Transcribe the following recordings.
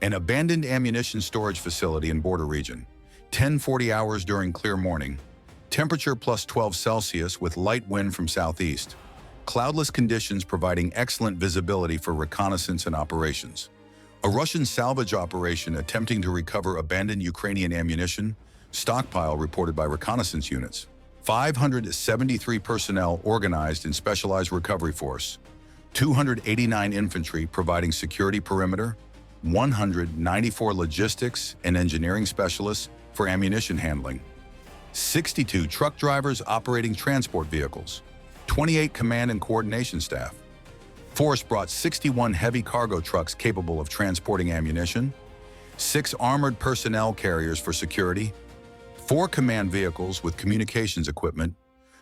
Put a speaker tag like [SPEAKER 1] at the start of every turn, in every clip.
[SPEAKER 1] An abandoned ammunition storage facility in border region. 10:40 hours during clear morning. Temperature plus 12 Celsius with light wind from southeast. Cloudless conditions providing excellent visibility for reconnaissance and operations. A Russian salvage operation attempting to recover abandoned Ukrainian ammunition stockpile reported by reconnaissance units. 573 personnel organized in specialized recovery force. 289 infantry providing security perimeter. 194 logistics and engineering specialists for ammunition handling. 62 truck drivers operating transport vehicles. 28 command and coordination staff. Force brought 61 heavy cargo trucks capable of transporting ammunition. 6 armored personnel carriers for security. 4 command vehicles with communications equipment.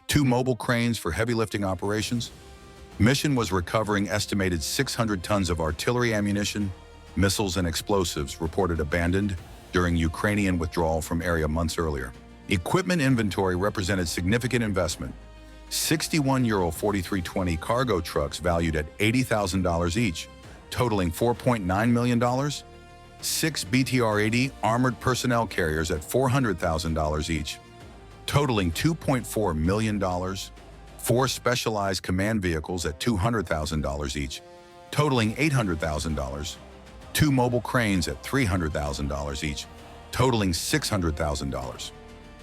[SPEAKER 1] 2 mobile cranes for heavy lifting operations. Mission was recovering estimated 600 tons of artillery ammunition, missiles and explosives reported abandoned during Ukrainian withdrawal from area months earlier. Equipment inventory represented significant investment. 61 Euro 4320 cargo trucks valued at $80,000 each, totaling $4.9 million. 6 BTR-80 armored personnel carriers at $400,000 each, totaling $2.4 million. 4 specialized command vehicles at $200,000 each, totaling $800,000. 2 mobile cranes at $300,000 each, totaling $600,000.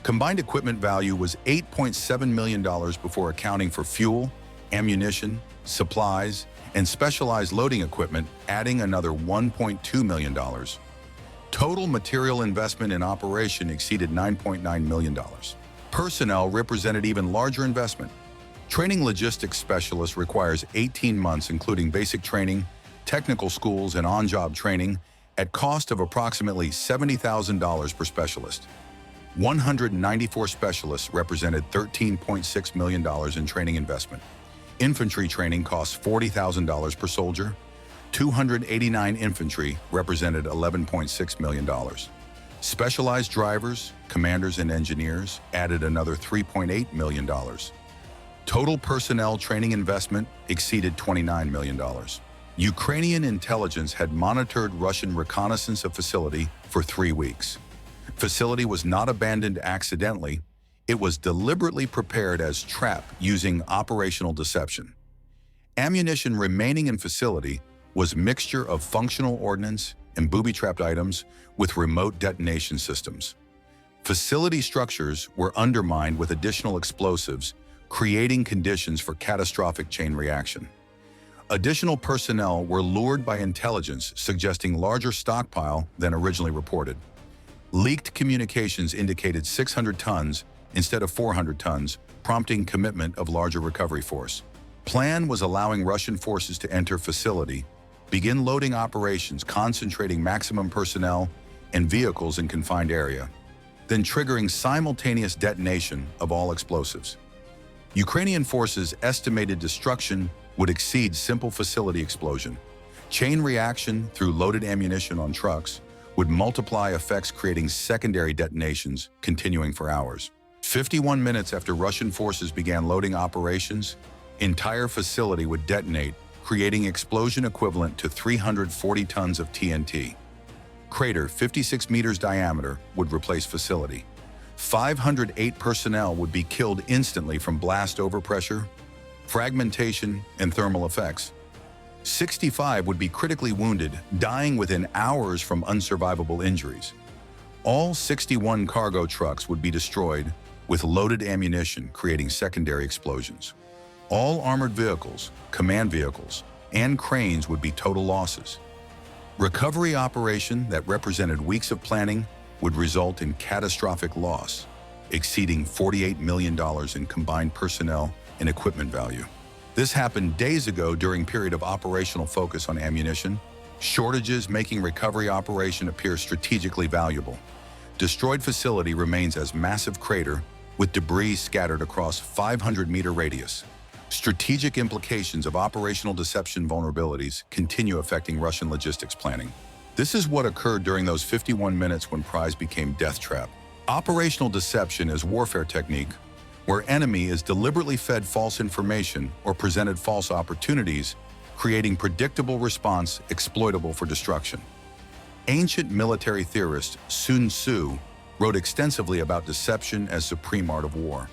[SPEAKER 1] Combined equipment value was $8.7 million before accounting for fuel, ammunition, supplies, and specialized loading equipment, adding another $1.2 million. Total material investment in operation exceeded $9.9 million. Personnel represented even larger investment. Training logistics specialists requires 18 months, including basic training, technical schools, and on-job training at cost of approximately $70,000 per specialist. 194 specialists represented $13.6 million in training investment. Infantry training costs $40,000 per soldier. 289 infantry represented $11.6 million. Specialized drivers, commanders, and engineers added another $3.8 million. Total personnel training investment exceeded $29 million. Ukrainian intelligence had monitored Russian reconnaissance of facility for 3 weeks. Facility was not abandoned accidentally. It was deliberately prepared as trap using operational deception. Ammunition remaining in facility was mixture of functional ordnance and booby-trapped items with remote detonation systems. Facility structures were undermined with additional explosives, creating conditions for catastrophic chain reaction. Additional personnel were lured by intelligence suggesting larger stockpile than originally reported. Leaked communications indicated 600 tons instead of 400 tons, prompting commitment of larger recovery force. Plan was allowing Russian forces to enter facility, begin loading operations, concentrating maximum personnel and vehicles in confined area, then triggering simultaneous detonation of all explosives. Ukrainian forces estimated destruction would exceed simple facility explosion. Chain reaction through loaded ammunition on trucks would multiply effects, creating secondary detonations continuing for hours. 51 minutes after Russian forces began loading operations, entire facility would detonate, creating explosion equivalent to 340 tons of TNT. Crater 56 meters diameter would replace facility. 508 personnel would be killed instantly from blast overpressure, fragmentation, and thermal effects. 65 would be critically wounded, dying within hours from unsurvivable injuries. All 61 cargo trucks would be destroyed with loaded ammunition, creating secondary explosions. All armored vehicles, command vehicles, and cranes would be total losses. Recovery operation that represented weeks of planning would result in catastrophic loss, exceeding $48 million in combined personnel and equipment value. This happened days ago during period of operational focus on ammunition, shortages making recovery operation appear strategically valuable. Destroyed facility remains as massive crater with debris scattered across 500-meter radius. Strategic implications of operational deception vulnerabilities continue affecting Russian logistics planning. This is what occurred during those 51 minutes when prize became death trap. Operational deception is warfare technique where enemy is deliberately fed false information or presented false opportunities, creating predictable response exploitable for destruction. Ancient military theorist Sun Tzu wrote extensively about deception as supreme art of war.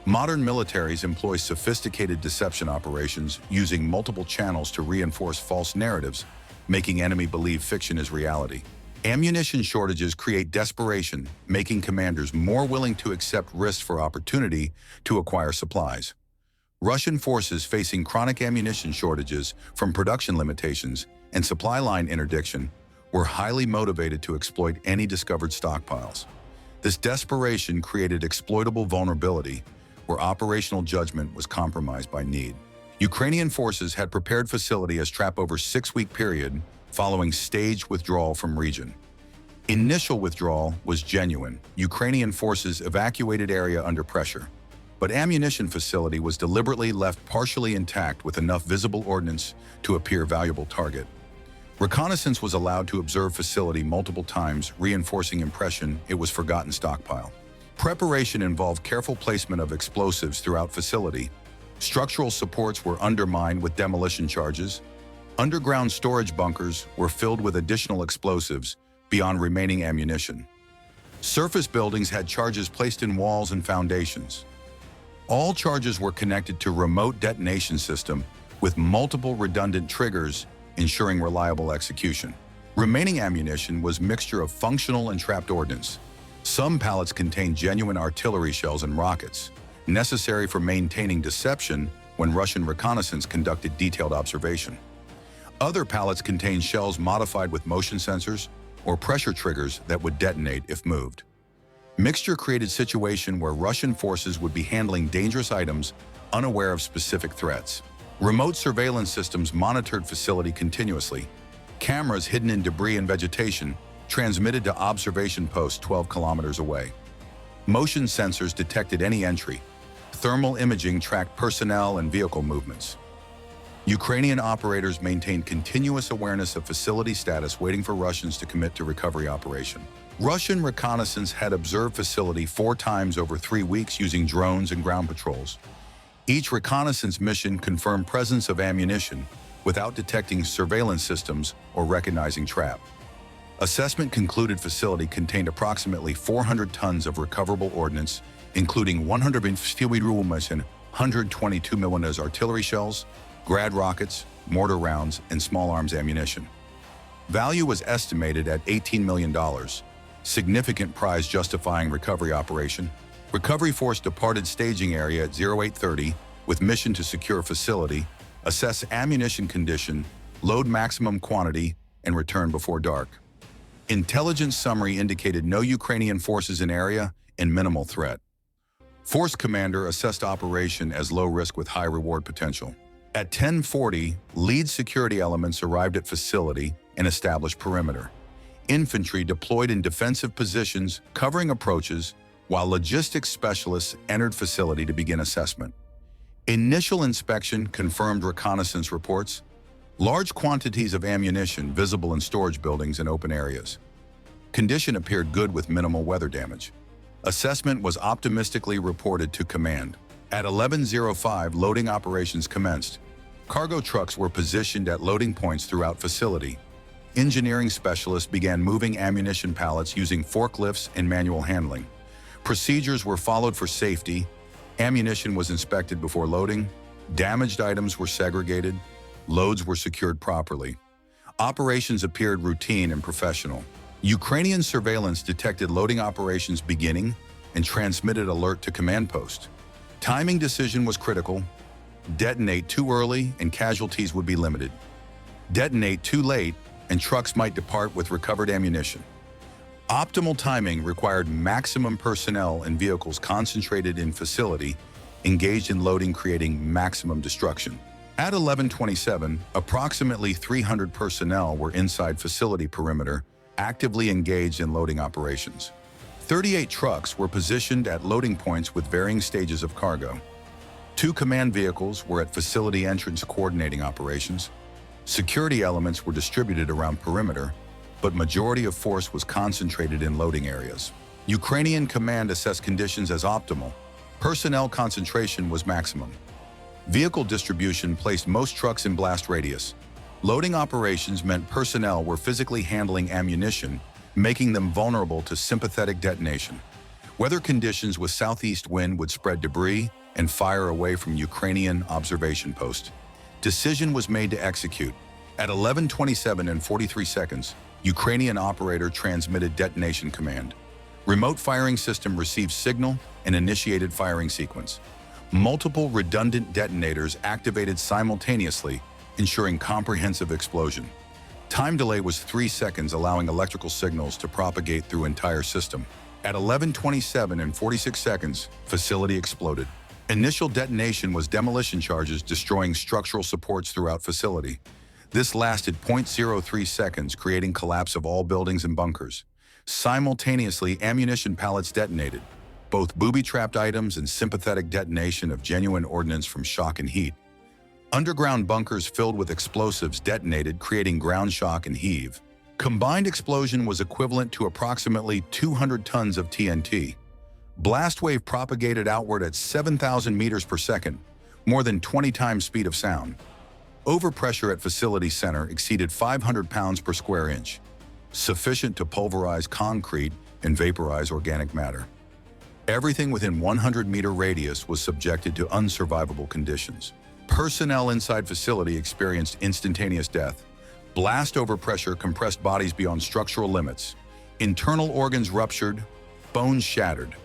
[SPEAKER 1] Modern militaries employ sophisticated deception operations using multiple channels to reinforce false narratives, making enemy believe fiction is reality. Ammunition shortages create desperation, making commanders more willing to accept risks for opportunity to acquire supplies. Russian forces facing chronic ammunition shortages from production limitations and supply line interdiction were highly motivated to exploit any discovered stockpiles. This desperation created exploitable vulnerability, where operational judgment was compromised by need. Ukrainian forces had prepared facility as trap over a 6-week period following staged withdrawal from region. Initial withdrawal was genuine. Ukrainian forces evacuated area under pressure, but ammunition facility was deliberately left partially intact with enough visible ordnance to appear valuable target. Reconnaissance was allowed to observe facility multiple times, reinforcing impression it was forgotten stockpile. Preparation involved careful placement of explosives throughout facility. Structural supports were undermined with demolition charges. Underground storage bunkers were filled with additional explosives beyond remaining ammunition. Surface buildings had charges placed in walls and foundations. All charges were connected to remote detonation system with multiple redundant triggers, ensuring reliable execution. Remaining ammunition was mixture of functional and trapped ordnance. Some pallets contained genuine artillery shells and rockets, necessary for maintaining deception when Russian reconnaissance conducted detailed observation. Other pallets contained shells modified with motion sensors or pressure triggers that would detonate if moved. Mixture created situation where Russian forces would be handling dangerous items unaware of specific threats. Remote surveillance systems monitored facility continuously. Cameras hidden in debris and vegetation transmitted to observation posts 12 kilometers away. Motion sensors detected any entry. Thermal imaging tracked personnel and vehicle movements. Ukrainian operators maintained continuous awareness of facility status, waiting for Russians to commit to recovery operation. Russian reconnaissance had observed facility 4 times over 3 weeks using drones and ground patrols. Each reconnaissance mission confirmed presence of ammunition without detecting surveillance systems or recognizing trap. Assessment concluded facility contained approximately 400 tons of recoverable ordnance, including 122 mm artillery shells, grad rockets, mortar rounds, and small arms ammunition. Value was estimated at $18 million, significant prize justifying recovery operation. Recovery force departed staging area at 0830 with mission to secure facility, assess ammunition condition, load maximum quantity, and return before dark. Intelligence summary indicated no Ukrainian forces in area and minimal threat. Force commander assessed operation as low risk with high reward potential. At 10:40, lead security elements arrived at facility and established perimeter. Infantry deployed in defensive positions, covering approaches, while logistics specialists entered facility to begin assessment. Initial inspection confirmed reconnaissance reports. Large quantities of ammunition visible in storage buildings and open areas. Condition appeared good with minimal weather damage. Assessment was optimistically reported to command. At 11:05, loading operations commenced. Cargo trucks were positioned at loading points throughout facility. Engineering specialists began moving ammunition pallets using forklifts and manual handling. Procedures were followed for safety. Ammunition was inspected before loading. Damaged items were segregated. Loads were secured properly. Operations appeared routine and professional. Ukrainian surveillance detected loading operations beginning and transmitted alert to command post. Timing decision was critical. Detonate too early and casualties would be limited. Detonate too late and trucks might depart with recovered ammunition. Optimal timing required maximum personnel and vehicles concentrated in facility, engaged in loading, creating maximum destruction. At 11:27, approximately 300 personnel were inside facility perimeter, actively engaged in loading operations. 38 trucks were positioned at loading points with varying stages of cargo. 2 command vehicles were at facility entrance coordinating operations. Security elements were distributed around perimeter, but majority of force was concentrated in loading areas. Ukrainian command assessed conditions as optimal. Personnel concentration was maximum. Vehicle distribution placed most trucks in blast radius. Loading operations meant personnel were physically handling ammunition, making them vulnerable to sympathetic detonation. Weather conditions with southeast wind would spread debris and fire away from Ukrainian observation posts. Decision was made to execute. At 11:27 and 43 seconds, Ukrainian operator transmitted detonation command. Remote firing system received signal and initiated firing sequence. Multiple redundant detonators activated simultaneously, ensuring comprehensive explosion. Time delay was 3 seconds, allowing electrical signals to propagate through entire system. At 11:27 and 46 seconds, facility exploded. Initial detonation was demolition charges destroying structural supports throughout facility. This lasted 0.03 seconds, creating collapse of all buildings and bunkers. Simultaneously, ammunition pallets detonated, both booby-trapped items and sympathetic detonation of genuine ordnance from shock and heat. Underground bunkers filled with explosives detonated, creating ground shock and heave. Combined explosion was equivalent to approximately 200 tons of TNT. Blast wave propagated outward at 7,000 meters per second, more than 20 times speed of sound. Overpressure at facility center exceeded 500 pounds per square inch, sufficient to pulverize concrete and vaporize organic matter. Everything within 100-meter radius was subjected to unsurvivable conditions. Personnel inside facility experienced instantaneous death. Blast overpressure compressed bodies beyond structural limits. Internal organs ruptured, bones shattered.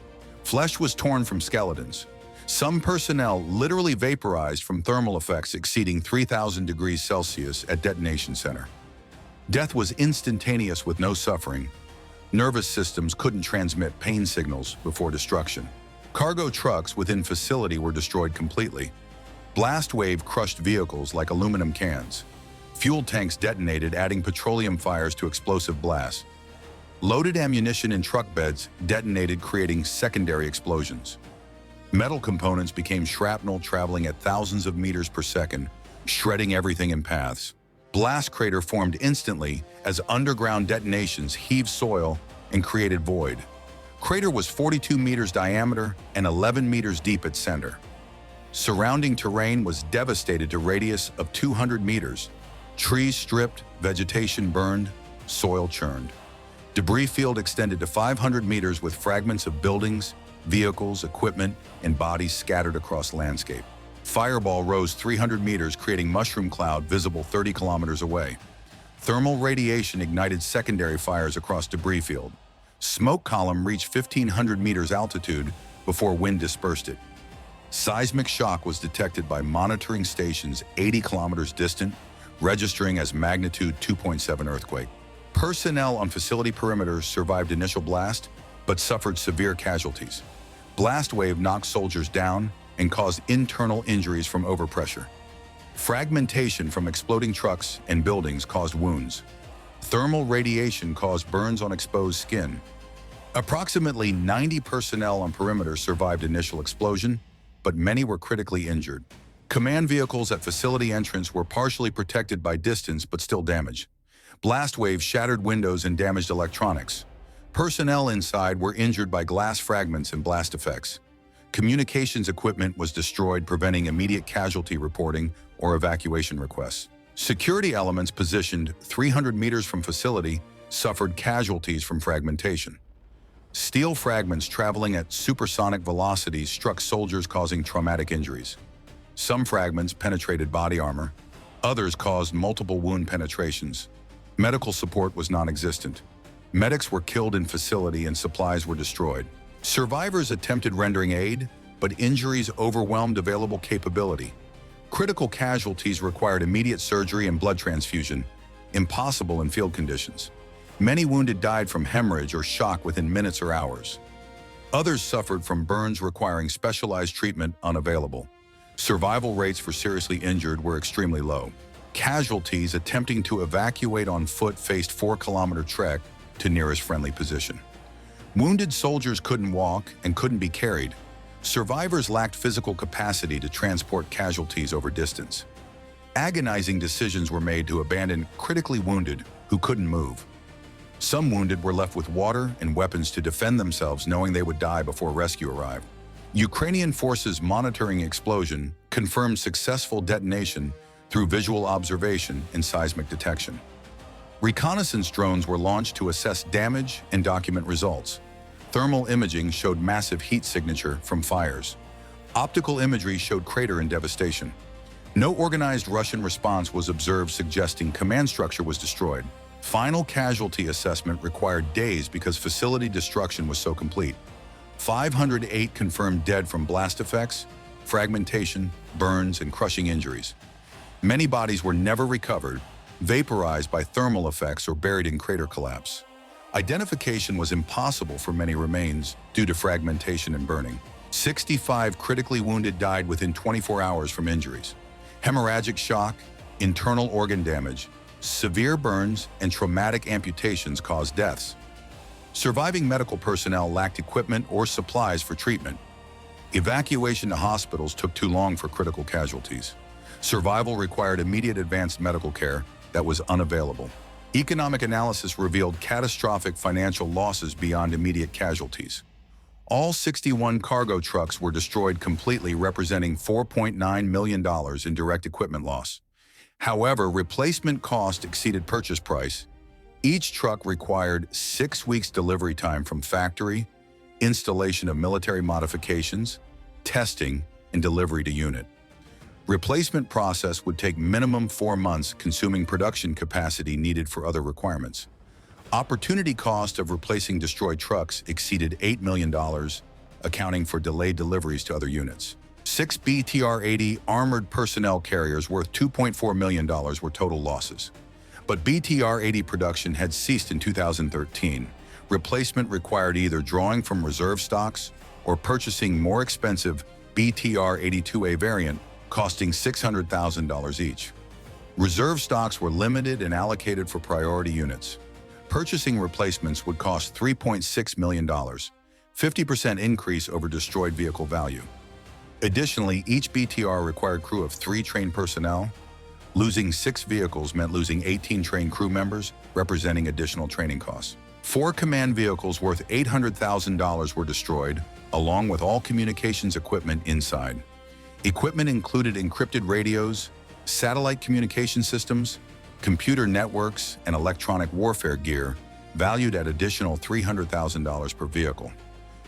[SPEAKER 1] Flesh was torn from skeletons. Some personnel literally vaporized from thermal effects exceeding 3,000 degrees Celsius at detonation center. Death was instantaneous with no suffering. Nervous systems couldn't transmit pain signals before destruction. Cargo trucks within facility were destroyed completely. Blast wave crushed vehicles like aluminum cans. Fuel tanks detonated, adding petroleum fires to explosive blasts. Loaded ammunition in truck beds detonated, creating secondary explosions. Metal components became shrapnel, traveling at thousands of meters per second, shredding everything in paths. Blast crater formed instantly as underground detonations heaved soil and created void. Crater was 42 meters diameter and 11 meters deep at center. Surrounding terrain was devastated to radius of 200 meters. Trees stripped, vegetation burned, soil churned. Debris field extended to 500 meters with fragments of buildings, vehicles, equipment, and bodies scattered across landscape. Fireball rose 300 meters, creating mushroom cloud visible 30 kilometers away. Thermal radiation ignited secondary fires across debris field. Smoke column reached 1,500 meters altitude before wind dispersed it. Seismic shock was detected by monitoring stations 80 kilometers distant, registering as magnitude 2.7 earthquake. Personnel on facility perimeters survived initial blast, but suffered severe casualties. Blast wave knocked soldiers down and caused internal injuries from overpressure. Fragmentation from exploding trucks and buildings caused wounds. Thermal radiation caused burns on exposed skin. Approximately 90 personnel on perimeter survived initial explosion, but many were critically injured. Command vehicles at facility entrance were partially protected by distance but still damaged. Blast waves shattered windows and damaged electronics. Personnel inside were injured by glass fragments and blast effects. Communications equipment was destroyed, preventing immediate casualty reporting or evacuation requests. Security elements positioned 300 meters from facility suffered casualties from fragmentation. Steel fragments traveling at supersonic velocities struck soldiers, causing traumatic injuries. Some fragments penetrated body armor. Others caused multiple wound penetrations. Medical support was non-existent. Medics were killed in facility and supplies were destroyed. Survivors attempted rendering aid, but injuries overwhelmed available capability. Critical casualties required immediate surgery and blood transfusion, impossible in field conditions. Many wounded died from hemorrhage or shock within minutes or hours. Others suffered from burns requiring specialized treatment, unavailable. Survival rates for seriously injured were extremely low. Casualties attempting to evacuate on foot faced 4-kilometer trek to nearest friendly position. Wounded soldiers couldn't walk and couldn't be carried. Survivors lacked physical capacity to transport casualties over distance. Agonizing decisions were made to abandon critically wounded who couldn't move. Some wounded were left with water and weapons to defend themselves, knowing they would die before rescue arrived. Ukrainian forces monitoring explosion confirmed successful detonation through visual observation and seismic detection. Reconnaissance drones were launched to assess damage and document results. Thermal imaging showed massive heat signature from fires. Optical imagery showed crater and devastation. No organized Russian response was observed, suggesting command structure was destroyed. Final casualty assessment required days because facility destruction was so complete. 508 confirmed dead from blast effects, fragmentation, burns, and crushing injuries. Many bodies were never recovered, vaporized by thermal effects or buried in crater collapse. Identification was impossible for many remains due to fragmentation and burning. 65 critically wounded died within 24 hours from injuries. Hemorrhagic shock, internal organ damage, severe burns, and traumatic amputations caused deaths. Surviving medical personnel lacked equipment or supplies for treatment. Evacuation to hospitals took too long for critical casualties. Survival required immediate advanced medical care that was unavailable. Economic analysis revealed catastrophic financial losses beyond immediate casualties. All 61 cargo trucks were destroyed completely, representing $4.9 million in direct equipment loss. However, replacement cost exceeded purchase price. Each truck required 6 weeks delivery time from factory, installation of military modifications, testing, and delivery to unit. Replacement process would take minimum 4 months, consuming production capacity needed for other requirements. Opportunity cost of replacing destroyed trucks exceeded $8 million, accounting for delayed deliveries to other units. 6 BTR-80 armored personnel carriers worth $2.4 million were total losses. But BTR-80 production had ceased in 2013. Replacement required either drawing from reserve stocks or purchasing more expensive BTR-82A variant, costing $600,000 each. Reserve stocks were limited and allocated for priority units. Purchasing replacements would cost $3.6 million, 50% increase over destroyed vehicle value. Additionally, each BTR required crew of 3 trained personnel. Losing 6 vehicles meant losing 18 trained crew members, representing additional training costs. 4 command vehicles worth $800,000 were destroyed, along with all communications equipment inside. Equipment included encrypted radios, satellite communication systems, computer networks, and electronic warfare gear, valued at additional $300,000 per vehicle.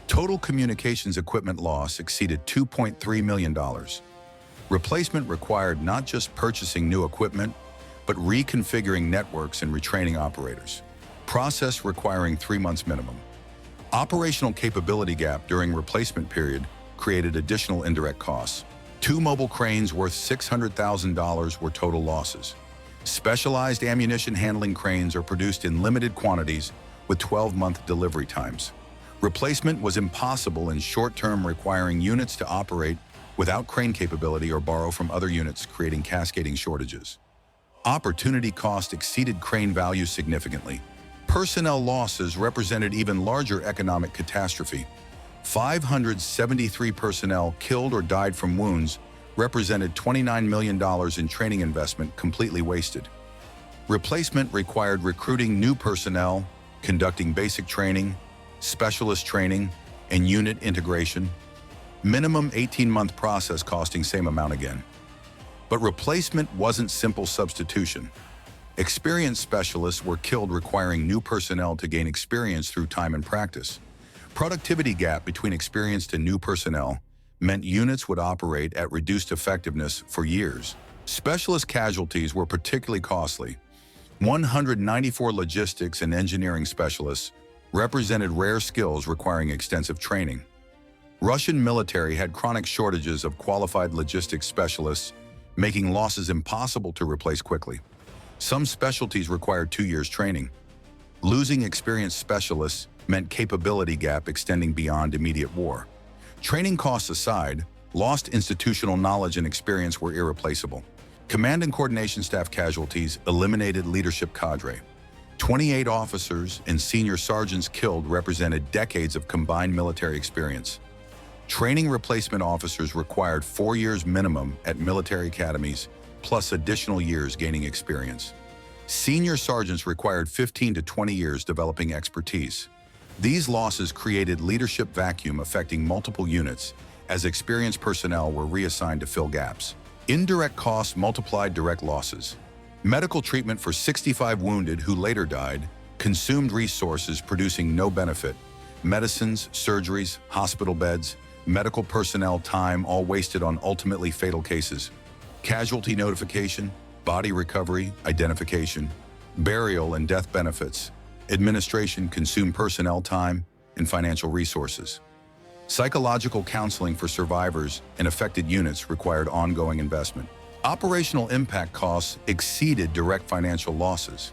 [SPEAKER 1] Total communications equipment loss exceeded $2.3 million. Replacement required not just purchasing new equipment, but reconfiguring networks and retraining operators. Process requiring 3 months minimum. Operational capability gap during replacement period created additional indirect costs. 2 mobile cranes worth $600,000 were total losses. Specialized ammunition handling cranes are produced in limited quantities with 12-month delivery times. Replacement was impossible in short-term, requiring units to operate without crane capability or borrow from other units, creating cascading shortages. Opportunity cost exceeded crane value significantly. Personnel losses represented even larger economic catastrophe. 573 personnel killed or died from wounds represented $29 million in training investment completely wasted. Replacement required recruiting new personnel, conducting basic training, specialist training, and unit integration. Minimum 18-month process costing same amount again. But replacement wasn't simple substitution. Experienced specialists were killed, requiring new personnel to gain experience through time and practice. Productivity gap between experienced and new personnel meant units would operate at reduced effectiveness for years. Specialist casualties were particularly costly. 194 logistics and engineering specialists represented rare skills requiring extensive training. Russian military had chronic shortages of qualified logistics specialists, making losses impossible to replace quickly. Some specialties required 2 years training. Losing experienced specialists meant capability gap extending beyond immediate war. Training costs aside, lost institutional knowledge and experience were irreplaceable. Command and coordination staff casualties eliminated leadership cadre. 28 officers and senior sergeants killed represented decades of combined military experience. Training replacement officers required 4 years minimum at military academies, plus additional years gaining experience. Senior sergeants required 15 to 20 years developing expertise. These losses created leadership vacuum affecting multiple units as experienced personnel were reassigned to fill gaps. Indirect costs multiplied direct losses. Medical treatment for 65 wounded who later died consumed resources producing no benefit. Medicines, surgeries, hospital beds, medical personnel time all wasted on ultimately fatal cases. Casualty notification, body recovery, identification, burial and death benefits, administration consumed personnel time and financial resources. Psychological counseling for survivors and affected units required ongoing investment. Operational impact costs exceeded direct financial losses.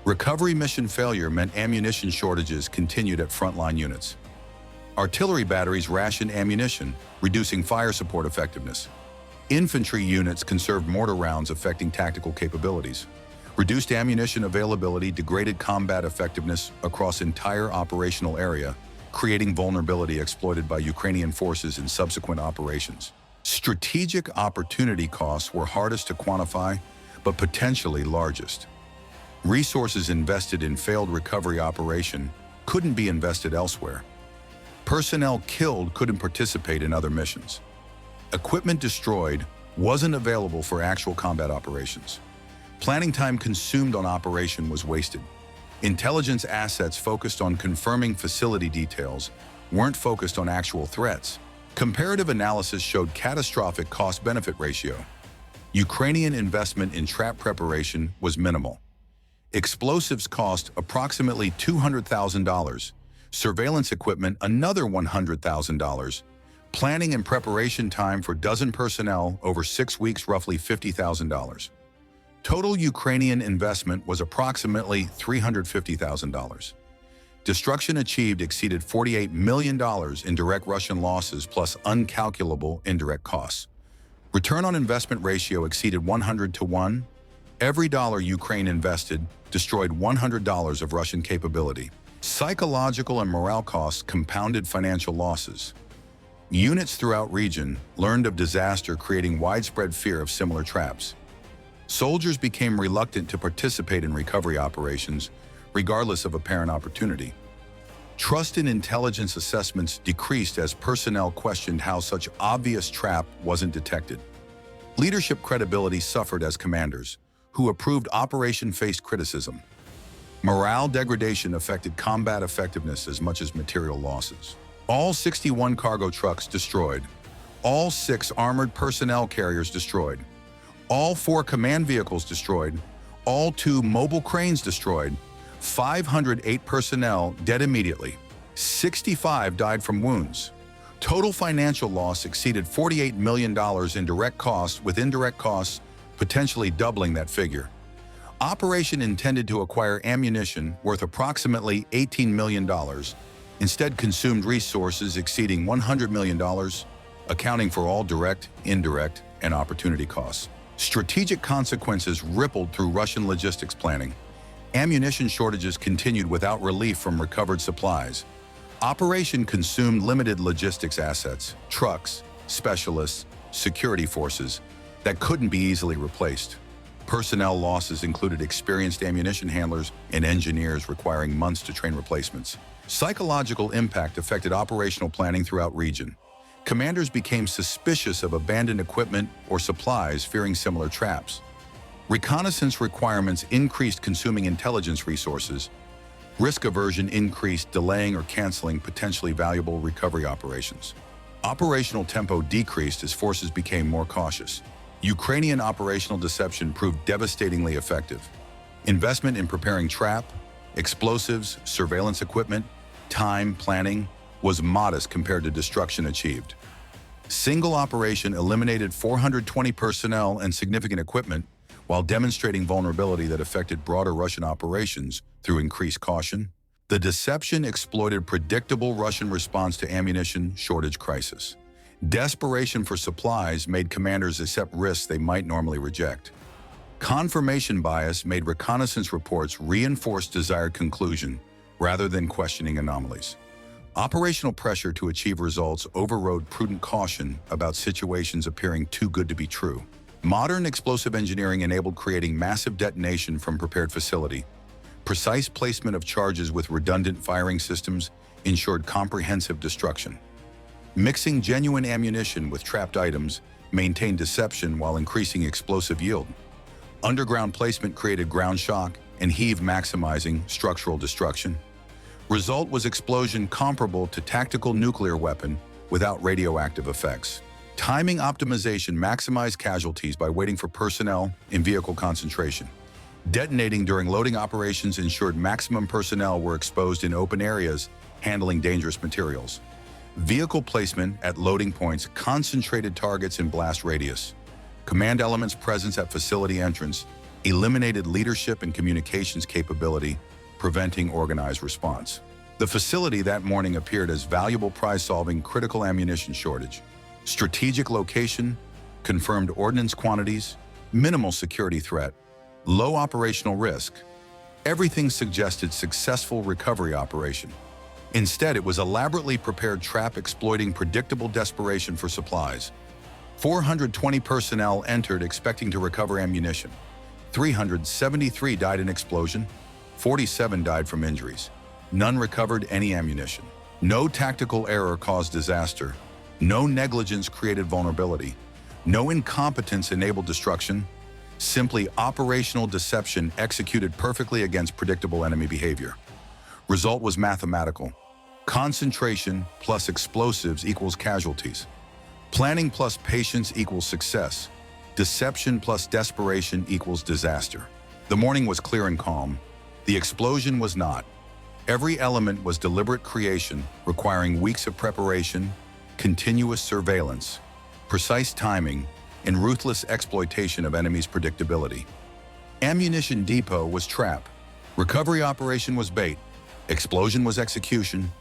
[SPEAKER 1] Recovery mission failure meant ammunition shortages continued at frontline units. Artillery batteries rationed ammunition, reducing fire support effectiveness. Infantry units conserved mortar rounds affecting tactical capabilities. Reduced ammunition availability degraded combat effectiveness across entire operational area, creating vulnerability exploited by Ukrainian forces in subsequent operations. Strategic opportunity costs were hardest to quantify, but potentially largest. Resources invested in failed recovery operation couldn't be invested elsewhere. Personnel killed couldn't participate in other missions. Equipment destroyed wasn't available for actual combat operations. Planning time consumed on operation was wasted. Intelligence assets focused on confirming facility details weren't focused on actual threats. Comparative analysis showed catastrophic cost-benefit ratio. Ukrainian investment in trap preparation was minimal. Explosives cost approximately $200,000, surveillance equipment another $100,000, planning and preparation time for dozen personnel over 6 weeks roughly $50,000. Total Ukrainian investment was approximately $350,000. Destruction achieved exceeded $48 million in direct Russian losses plus uncalculable indirect costs. Return on investment ratio exceeded 100 to 1. Every dollar Ukraine invested destroyed $100 of Russian capability. Psychological and morale costs compounded financial losses. Units throughout region learned of disaster, creating widespread fear of similar traps. Soldiers became reluctant to participate in recovery operations, regardless of apparent opportunity. Trust in intelligence assessments decreased as personnel questioned how such obvious trap wasn't detected. Leadership credibility suffered as commanders, who approved operation faced criticism. Morale degradation affected combat effectiveness as much as material losses. All 61 cargo trucks destroyed. All 6 armored personnel carriers destroyed. All 4 command vehicles destroyed. All 2 mobile cranes destroyed. 508 personnel dead immediately. 65 died from wounds. Total financial loss exceeded $48 million in direct costs, with indirect costs potentially doubling that figure. Operation intended to acquire ammunition worth approximately $18 million, instead consumed resources exceeding $100 million, accounting for all direct, indirect, and opportunity costs. Strategic consequences rippled through Russian logistics planning. Ammunition shortages continued without relief from recovered supplies. Operation consumed limited logistics assets, trucks, specialists, security forces that couldn't be easily replaced. Personnel losses included experienced ammunition handlers and engineers requiring months to train replacements. Psychological impact affected operational planning throughout region. Commanders became suspicious of abandoned equipment or supplies, fearing similar traps. Reconnaissance requirements increased consuming intelligence resources. Risk aversion increased, delaying or canceling potentially valuable recovery operations. Operational tempo decreased as forces became more cautious. Ukrainian operational deception proved devastatingly effective. Investment in preparing trap, explosives, surveillance equipment, time, planning was modest compared to destruction achieved. Single operation eliminated 420 personnel and significant equipment while demonstrating vulnerability that affected broader Russian operations through increased caution. The deception exploited predictable Russian response to ammunition shortage crisis. Desperation for supplies made commanders accept risks they might normally reject. Confirmation bias made reconnaissance reports reinforce desired conclusion rather than questioning anomalies. Operational pressure to achieve results overrode prudent caution about situations appearing too good to be true. Modern explosive engineering enabled creating massive detonation from prepared facility. Precise placement of charges with redundant firing systems ensured comprehensive destruction. Mixing genuine ammunition with trapped items maintained deception while increasing explosive yield. Underground placement created ground shock and heave, maximizing structural destruction. Result was explosion comparable to tactical nuclear weapon without radioactive effects. Timing optimization maximized casualties by waiting for personnel and vehicle concentration. Detonating during loading operations ensured maximum personnel were exposed in open areas handling dangerous materials. Vehicle placement at loading points concentrated targets in blast radius. Command elements' presence at facility entrance eliminated leadership and communications capability, preventing organized response. The facility that morning appeared as valuable prize, solving critical ammunition shortage. Strategic location, confirmed ordnance quantities, minimal security threat, low operational risk. Everything suggested successful recovery operation. Instead, it was elaborately prepared trap exploiting predictable desperation for supplies. 420 personnel entered expecting to recover ammunition. 373 died in explosion. 47 died from injuries. None recovered any ammunition. No tactical error caused disaster. No negligence created vulnerability. No incompetence enabled destruction. Simply operational deception executed perfectly against predictable enemy behavior. Result was mathematical. Concentration plus explosives equals casualties. Planning plus patience equals success. Deception plus desperation equals disaster. The morning was clear and calm. The explosion was not. Every element was deliberate creation, requiring weeks of preparation, continuous surveillance, precise timing, and ruthless exploitation of enemies' predictability. Ammunition depot was trap. Recovery operation was bait. Explosion was execution.